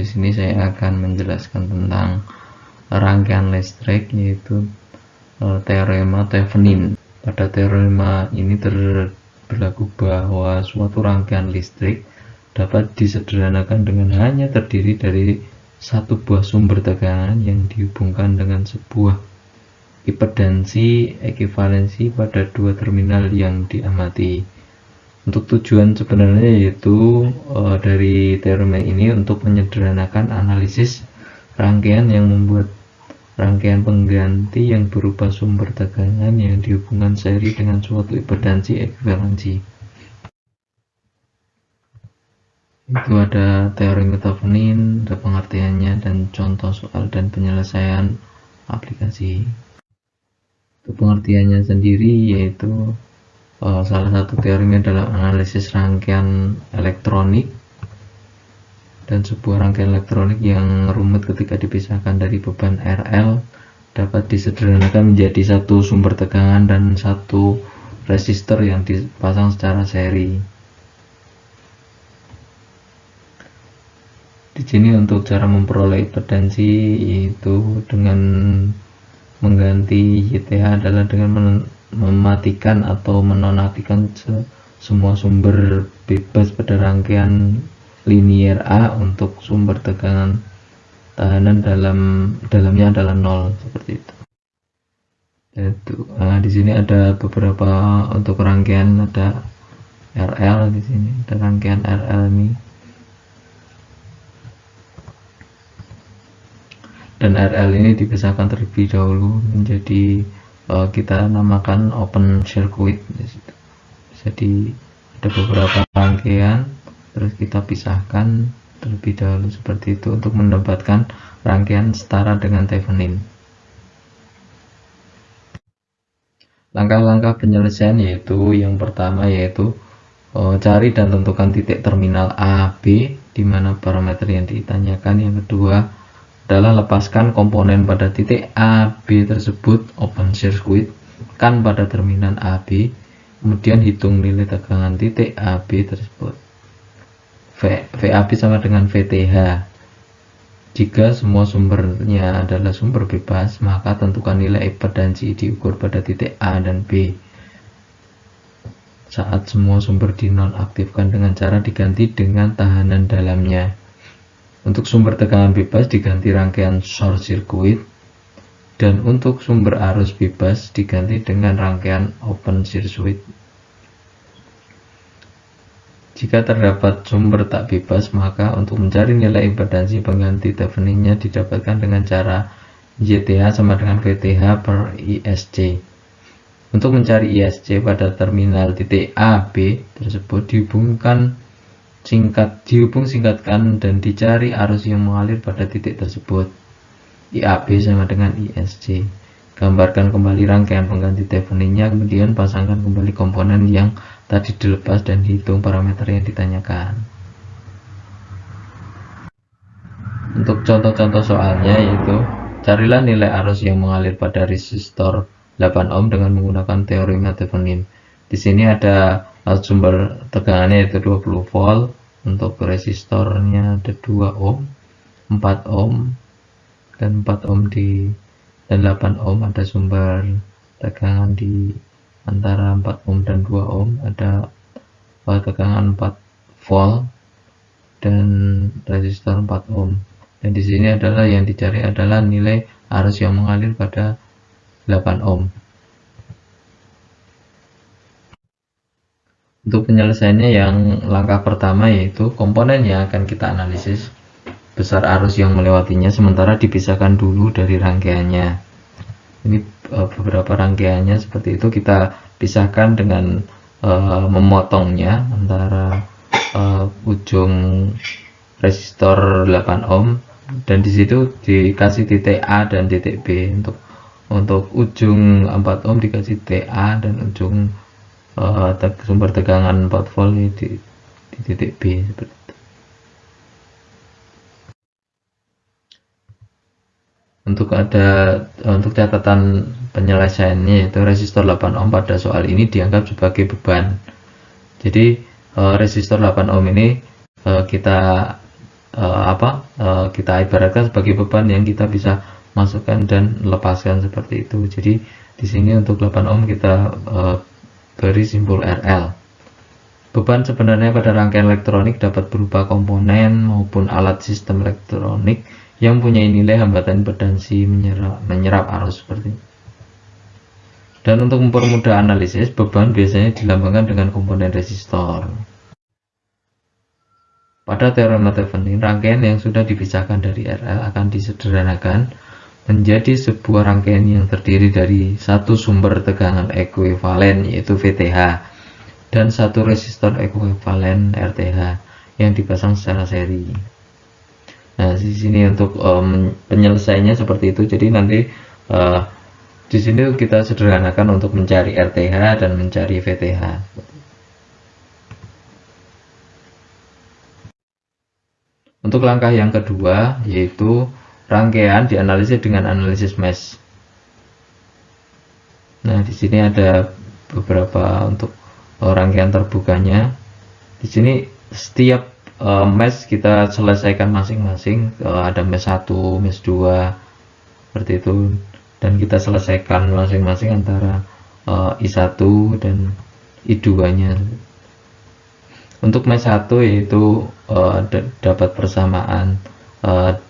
di sini saya akan menjelaskan tentang rangkaian listrik, yaitu teorema Thevenin. Pada teorema ini berlaku bahwa suatu rangkaian listrik dapat disederhanakan dengan hanya terdiri dari satu buah sumber tegangan yang dihubungkan dengan sebuah impedansi ekivalensi pada dua terminal yang diamati. Untuk tujuan sebenarnya yaitu dari teorema ini untuk menyederhanakan analisis rangkaian yang membuat rangkaian pengganti yang berupa sumber tegangan yang dihubungkan seri dengan suatu impedansi ekivalensi. Itu ada teorema Thevenin, ada pengertiannya dan contoh soal dan penyelesaian aplikasi. Untuk pengertiannya sendiri yaitu salah satu teorinya dalam analisis rangkaian elektronik, dan sebuah rangkaian elektronik yang rumit ketika dipisahkan dari beban RL dapat disederhanakan menjadi satu sumber tegangan dan satu resistor yang dipasang secara seri. Di sini untuk cara memperoleh impedansi yaitu dengan mengganti YTH adalah dengan mematikan atau menonaktifkan semua sumber bebas pada rangkaian linier A untuk sumber tegangan tahanan dalamnya adalah 0, seperti itu. Di sini ada beberapa untuk rangkaian, ada RL di sini, ada rangkaian RL ini. Dan RL ini dipisahkan terlebih dahulu menjadi kita namakan open circuit. Jadi ada beberapa rangkaian, terus kita pisahkan terlebih dahulu seperti itu untuk mendapatkan rangkaian setara dengan Thevenin. Langkah-langkah penyelesaian yaitu yang pertama yaitu cari dan tentukan titik terminal A, B di mana parameter yang ditanyakan. Yang kedua adalah lepaskan komponen pada titik A, B tersebut, open circuit kan pada terminal A, B, kemudian hitung nilai tegangan titik A, B tersebut. VAB sama dengan VTH. Jika semua sumbernya adalah sumber bebas, maka tentukan nilai impedansi diukur pada titik A dan B. Saat semua sumber dinonaktifkan dengan cara diganti dengan tahanan dalamnya. Untuk sumber tegangan bebas diganti rangkaian short circuit, dan untuk sumber arus bebas diganti dengan rangkaian open circuit. Jika terdapat sumber tak bebas, maka untuk mencari nilai impedansi pengganti Theveninnya didapatkan dengan cara YTH sama dengan VTH per ISC. Untuk mencari ISC pada terminal titik A, B tersebut singkatkan dan dicari arus yang mengalir pada titik tersebut. IAB sama dengan ISC. Gambarkan kembali rangkaian pengganti Theveninnya, kemudian pasangkan kembali komponen yang tadi dilepas dan hitung parameter yang ditanyakan. Untuk contoh-contoh soalnya yaitu carilah nilai arus yang mengalir pada resistor 8 ohm dengan menggunakan teorema Thevenin. Di sini ada sumber tegangannya yaitu 20 volt, untuk resistornya ada 2 ohm, 4 ohm, dan 4 ohm dan 8 ohm. Ada sumber tegangan di antara 4 ohm dan 2 ohm, ada tegangan 4 volt dan resistor 4 ohm. Dan di sini adalah yang dicari adalah nilai arus yang mengalir pada 8 ohm. Untuk penyelesaiannya yang langkah pertama yaitu komponen yang akan kita analisis, besar arus yang melewatinya sementara dipisahkan dulu dari rangkaiannya. Ini beberapa rangkaiannya seperti itu, kita pisahkan dengan memotongnya antara ujung resistor 8 ohm, dan di situ dikasih titik A dan titik B. Untuk ujung 4 ohm dikasih TA dan ujung sumber tegangan 4 volt di titik B seperti itu. Untuk catatan penyelesaiannya yaitu resistor 8 ohm pada soal ini dianggap sebagai beban. Jadi resistor 8 ohm ini kita kita ibaratkan sebagai beban yang kita bisa masukkan dan lepaskan seperti itu. Jadi di sini untuk 8 ohm kita beri simbol RL. Beban sebenarnya pada rangkaian elektronik dapat berupa komponen maupun alat sistem elektronik yang punya nilai hambatan impedansi menyerap arus seperti ini. Dan untuk mempermudah analisis, beban biasanya dilambangkan dengan komponen resistor. Pada teorema Thevenin, rangkaian yang sudah dipisahkan dari RL akan disederhanakan menjadi sebuah rangkaian yang terdiri dari satu sumber tegangan ekuivalen yaitu VTH dan satu resistor ekuivalen RTH yang dipasang secara seri. Nah, di sini untuk penyelesaiannya seperti itu. Jadi nanti di sini kita sederhanakan untuk mencari RTH dan mencari VTH. Untuk langkah yang kedua yaitu rangkaian dianalisis dengan analisis mesh. Nah, di sini ada beberapa untuk rangkaian terbukanya. Di sini setiap mesh kita selesaikan masing-masing. Ada mesh 1, mesh 2 seperti itu. Dan kita selesaikan masing-masing antara I1 dan I2-nya. Untuk mesh 1 yaitu dapat persamaan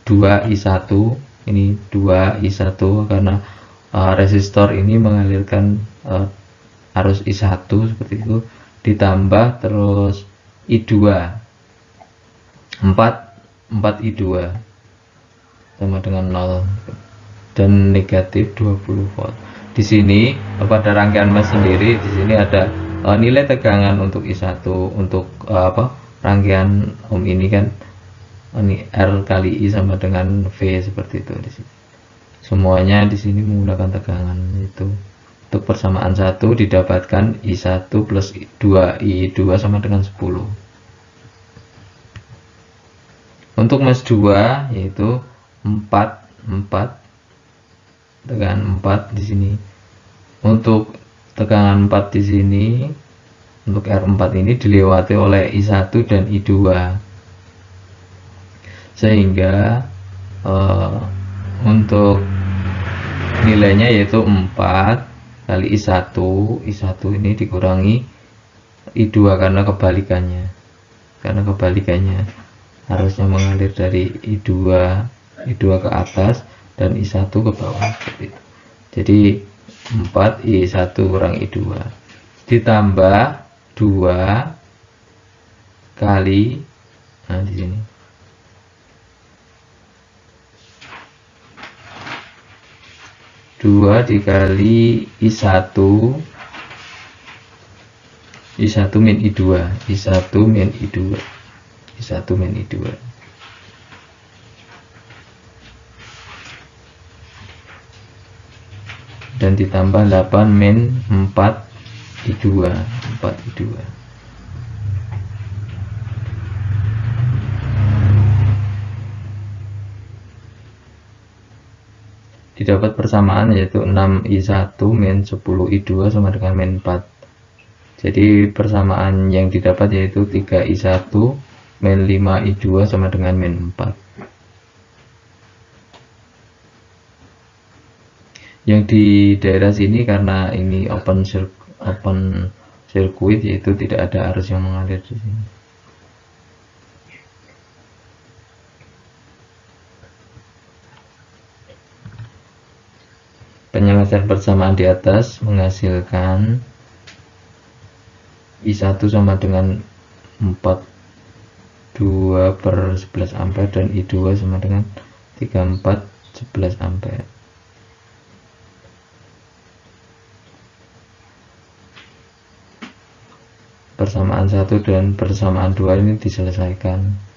2I1, ini 2I1 karena resistor ini mengalirkan arus I1 seperti itu, ditambah terus I2 4I2 sama dengan 0 dan negatif 20 volt. Di sini pada rangkaian mesh sendiri di sini ada nilai tegangan untuk I1 untuk rangkaian ohm ini kan ini R kali I sama dengan V seperti itu di sini. Semuanya di sini menggunakan tegangan itu. Untuk persamaan 1 didapatkan I1 plus 2I2 sama dengan 10. Untuk mesh 2 yaitu 4 tegangan 4 di sini. Untuk tegangan 4 di sini untuk R4 ini dilewati oleh I1 dan I2 sehingga untuk nilainya yaitu 4 kali I1 ini dikurangi I2 karena kebalikannya harusnya mengalir dari I2 ke atas dan I1 ke bawah seperti itu. Jadi 4I1 kurang I2 ditambah 2 kali di sini 2 dikali I1 min I2 dan ditambah 8 min 4I2 didapat persamaan yaitu 6I1 min 10I2 sama dengan min 4. Jadi persamaan yang didapat yaitu 3I1 min 5I2 sama dengan min 4. Yang di daerah sini karena ini open circuit yaitu tidak ada arus yang mengalir di sini. Penyelesaian persamaan di atas menghasilkan I1 sama dengan 42 per 11 ampere dan I2 sama dengan 34 11 ampere. Persamaan 1 dan persamaan 2 ini diselesaikan.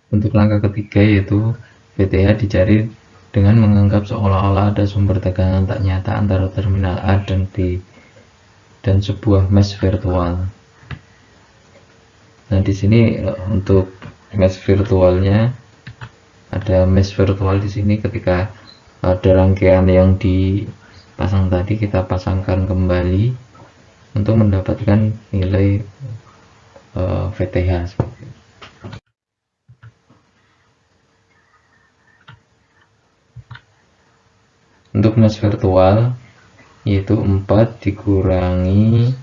Untuk langkah ketiga yaitu VTH dicari dengan menganggap seolah-olah ada sumber tegangan tak nyata antara terminal A dan B dan sebuah mesh virtual. Nah, di sini untuk mesh virtualnya ada mesh virtual di sini ketika ada rangkaian yang dipasang tadi kita pasangkan kembali untuk mendapatkan nilai VTH seperti itu. Untuk mesh virtual yaitu 4 dikurangi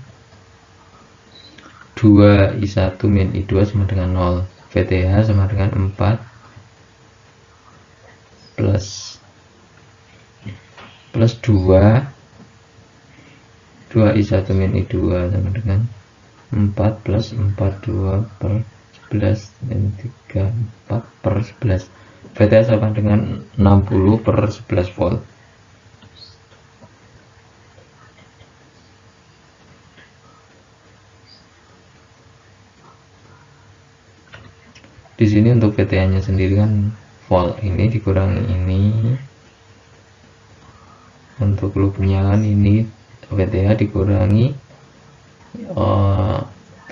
2 I1 min I2 sama dengan 0. VTH sama dengan 4 plus 2 I1 min I2 sama dengan 4 plus 42 per 11 dan 34 per 11. VTH sama dengan 60 per 11 volt. Di sini untuk VTH-nya sendiri kan volt, ini dikurangi ini. Untuk loopnya kan ini VTH dikurangi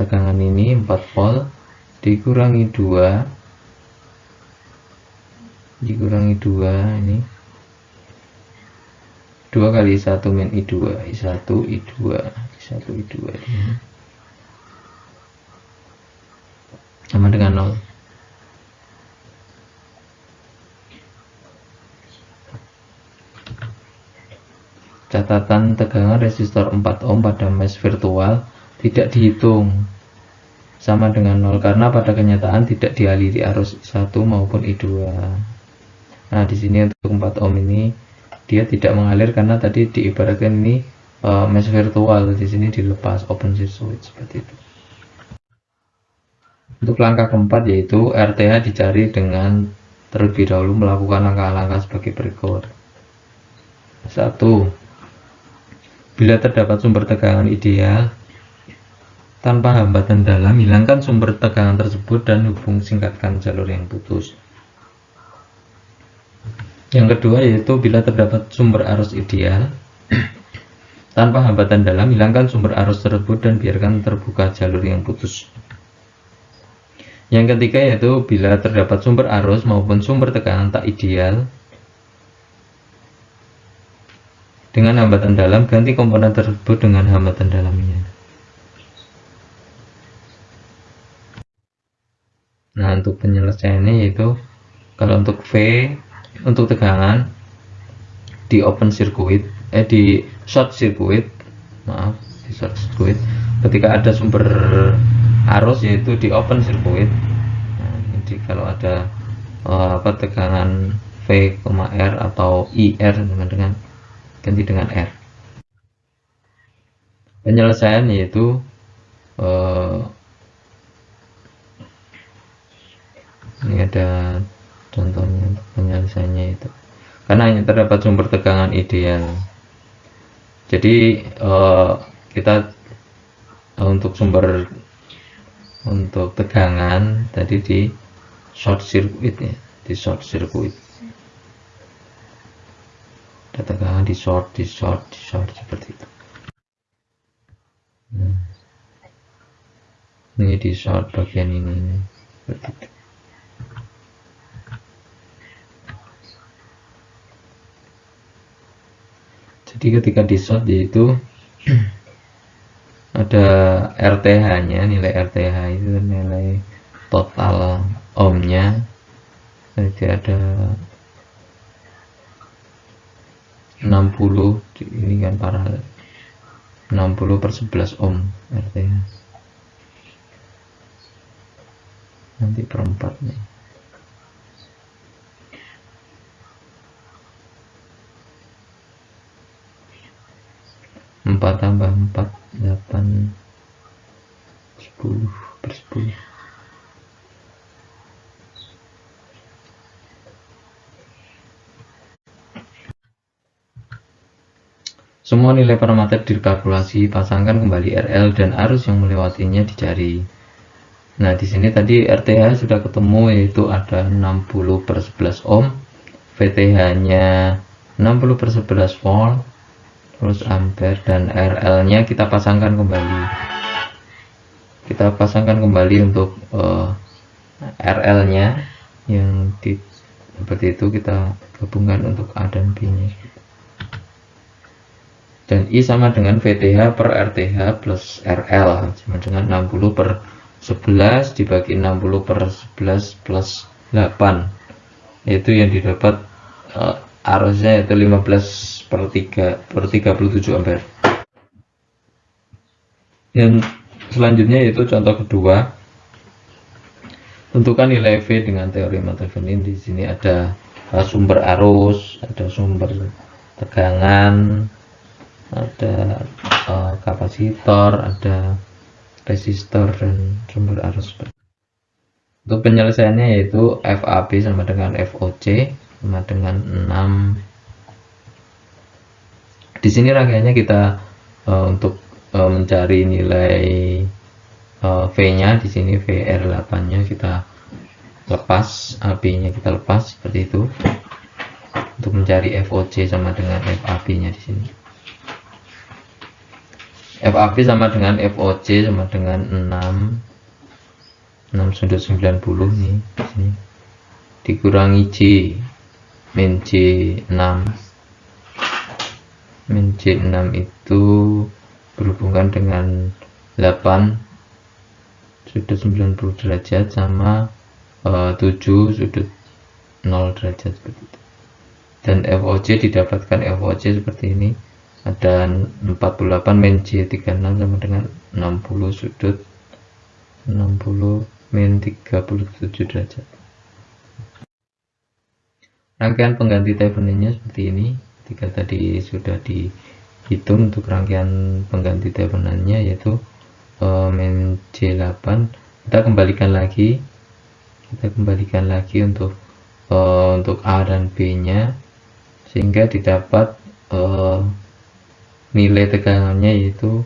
tegangan ini 4 volt dikurangi 2 ini 2 kali 1 min I2 ini sama dengan 0. Catatan tegangan resistor 4 ohm pada mesh virtual tidak dihitung sama dengan 0 karena pada kenyataan tidak dialiri arus I1 maupun I2. Nah, di sini untuk 4 ohm ini dia tidak mengalir karena tadi diibaratkan ini mesh virtual, di sini dilepas open circuit seperti itu. Untuk langkah keempat yaitu RTH dicari dengan terlebih dahulu melakukan langkah-langkah sebagai berikut. 1. Bila terdapat sumber tegangan ideal tanpa hambatan dalam, hilangkan sumber tegangan tersebut dan singkatkan jalur yang putus. Yang kedua yaitu bila terdapat sumber arus ideal tanpa hambatan dalam, hilangkan sumber arus tersebut dan biarkan terbuka jalur yang putus. Yang ketiga yaitu bila terdapat sumber arus maupun sumber tekanan tak ideal dengan hambatan dalam, ganti komponen tersebut dengan hambatan dalamnya. Nah, untuk penyelesaiannya yaitu kalau untuk V untuk tegangan di open circuit, di short circuit, ketika ada sumber arus yaitu di open circuit. Nah, jadi kalau ada tegangan V, R atau IR sama dengan ganti dengan R. Penyelesaian yaitu ini ada contohnya untuk penyelesaiannya itu karena hanya terdapat sumber tegangan ideal. Jadi kita untuk sumber untuk tegangan tadi di short circuit ya, di short circuit ada tegangan di short seperti itu. Ini di short bagian ini seperti itu. Jadi ketika di short yaitu ada RTH nya, nilai RTH itu nilai total ohmnya, jadi ada 60, ini kan paralel 60 per 11 ohm RTH, nanti per 4 nih. Empat tambah 4 8 10 per 10. Semua nilai parameter dikalkulasi, pasangkan kembali RL dan arus yang melewatinya dicari. Nah, di sini tadi RTH sudah ketemu yaitu ada 60 per 11 ohm, VTH-nya 60 per 11 volt, terus ampere, dan RL-nya kita pasangkan kembali. Kita pasangkan kembali untuk RL-nya yang seperti itu, kita gabungkan untuk A dan B-nya. Dan I sama dengan VTH per RTH plus RL sama dengan 60 per 11 dibagi 60 per 11 plus 8, yaitu yang didapat arusnya yaitu 15 per 3 per 37 ampere. Yang selanjutnya yaitu contoh kedua, tentukan nilai V dengan teorema Thevenin. Di sini ada sumber arus, ada sumber tegangan, ada kapasitor, ada resistor, dan sumber arus. Untuk penyelesaiannya yaitu FAB sama dengan FOC sama dengan 6. Di sini rangkaiannya kita untuk mencari nilai V-nya, di sini VR8-nya kita lepas, AB-nya kita lepas seperti itu. Untuk mencari FOC sama dengan FAB-nya di sini. FAB sama dengan FOC sama dengan 6 sudut 90 nih di sini. Dikurangi J min J6. Min J6 itu berhubungan dengan 8 sudut 90 derajat sama 7 sudut 0 derajat seperti itu. Dan FOC didapatkan FOC seperti ini, ada 48 min J36 sama dengan 60 sudut 60 min 37 derajat. Rangkaian pengganti Theveninnya seperti ini. Ketika tadi sudah dihitung untuk rangkaian pengganti Theveninnya yaitu min J8, kita kembalikan lagi untuk A dan B nya, sehingga didapat nilai tegangannya yaitu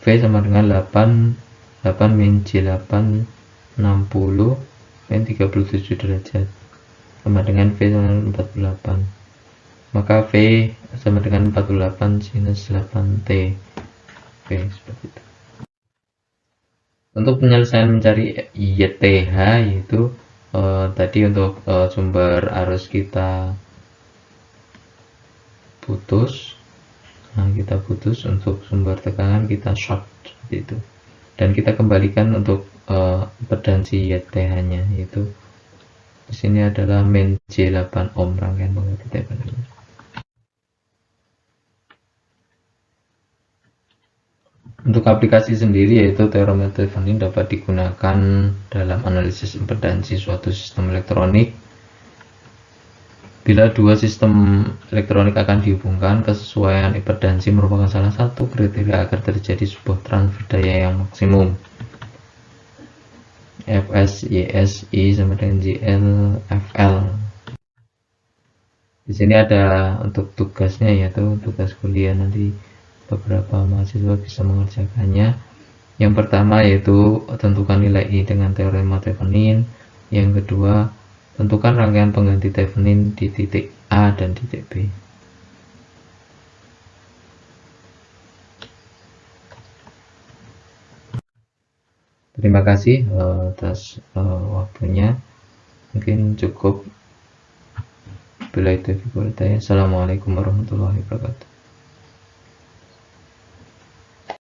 V sama dengan 8 min J8 60 min 37 derajat sama dengan V sama dengan 48, maka V sama dengan 48 sinus 8T. Seperti itu. Untuk penyelesaian mencari YTH yaitu tadi untuk sumber arus kita putus, kita putus, untuk sumber tegangan kita short seperti itu, dan kita kembalikan untuk impedansi YTH nya yaitu di sini adalah min J8 ohm rangkaian pengganti Thevenin. Untuk aplikasi sendiri yaitu teorema Thevenin dapat digunakan dalam analisis impedansi suatu sistem elektronik. Bila dua sistem elektronik akan dihubungkan, kesesuaian impedansi merupakan salah satu kriteria agar terjadi sebuah transfer daya yang maksimum. Fs Ys I sama dengan Jl Fl. Di sini ada untuk tugasnya, yaitu tugas kuliah, nanti beberapa mahasiswa bisa mengerjakannya. Yang pertama yaitu tentukan nilai I dengan teorema Thevenin. Yang kedua, tentukan rangkaian pengganti Thevenin di titik A dan titik B. Terima kasih atas waktunya. Mungkin cukup. Bila itu, Assalamualaikum warahmatullahi wabarakatuh.